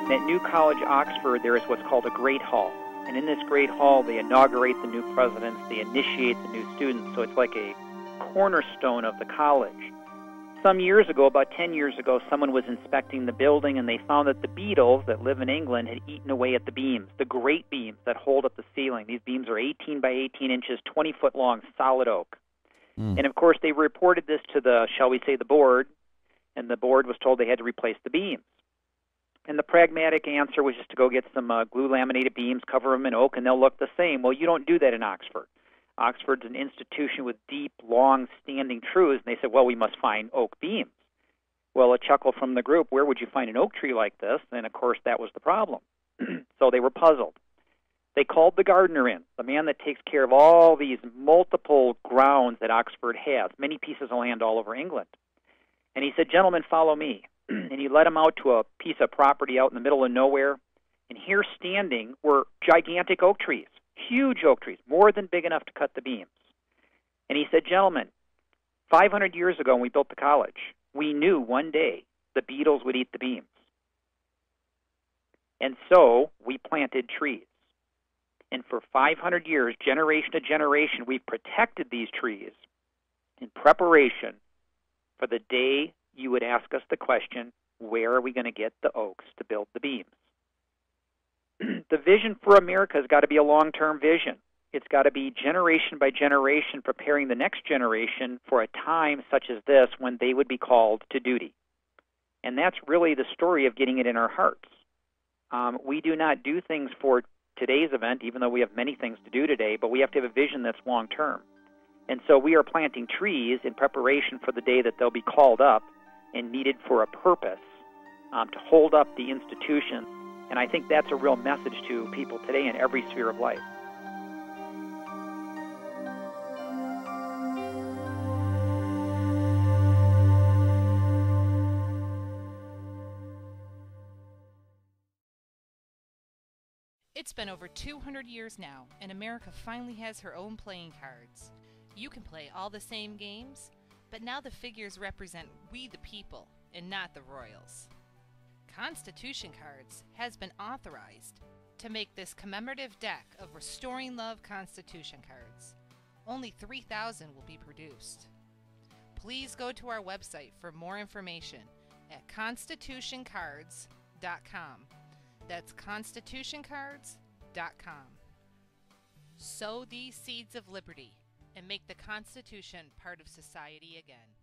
And at New College, Oxford, there is what's called a Great Hall. And in this Great Hall, they inaugurate the new presidents, they initiate the new students, so it's like a cornerstone of the college. Some years ago, about 10 years ago, someone was inspecting the building and they found that the beetles that live in England had eaten away at the beams, the great beams that hold up the ceiling. These beams are 18 by 18 inches, 20 foot long, solid oak. And of course, they reported this to the, shall we say, the board, and the board was told they had to replace the beams. And the pragmatic answer was just to go get some glue laminated beams, cover them in oak, and they'll look the same. Well, you don't do that in Oxford. Oxford's an institution with deep, long-standing truths, and they said, well, we must find oak beams. Well, a chuckle from the group, where would you find an oak tree like this? And, of course, that was the problem. So they were puzzled. They called the gardener in, the man that takes care of all these multiple grounds that Oxford has, many pieces of land all over England. And he said, gentlemen, follow me. And he led him out to a piece of property out in the middle of nowhere. And here standing were gigantic oak trees, huge oak trees, more than big enough to cut the beams. And he said, gentlemen, 500 years ago when we built the college, we knew one day the beetles would eat the beams. And so we planted trees. And for 500 years, generation to generation, we've protected these trees in preparation for the day you would ask us the question, where are we going to get the oaks to build the beams? The vision for America has got to be a long-term vision. It's got to be generation by generation preparing the next generation for a time such as this when they would be called to duty. And that's really the story of getting it in our hearts. We do not do things for today's event, even though we have many things to do today, but we have to have a vision that's long-term. And so we are planting trees in preparation for the day that they'll be called up and needed for a purpose to hold up the institution. And I think that's a real message to people today in every sphere of life. It's been over 200 years now, and America finally has her own playing cards. You can play all the same games, but now the figures represent we the people and not the royals. Constitution Cards has been authorized to make this commemorative deck of Restoring Love Constitution cards. Only 3,000 will be produced. Please go to our website for more information at constitutioncards.com. That's constitutioncards.com. Sow these seeds of liberty and make the Constitution part of society again.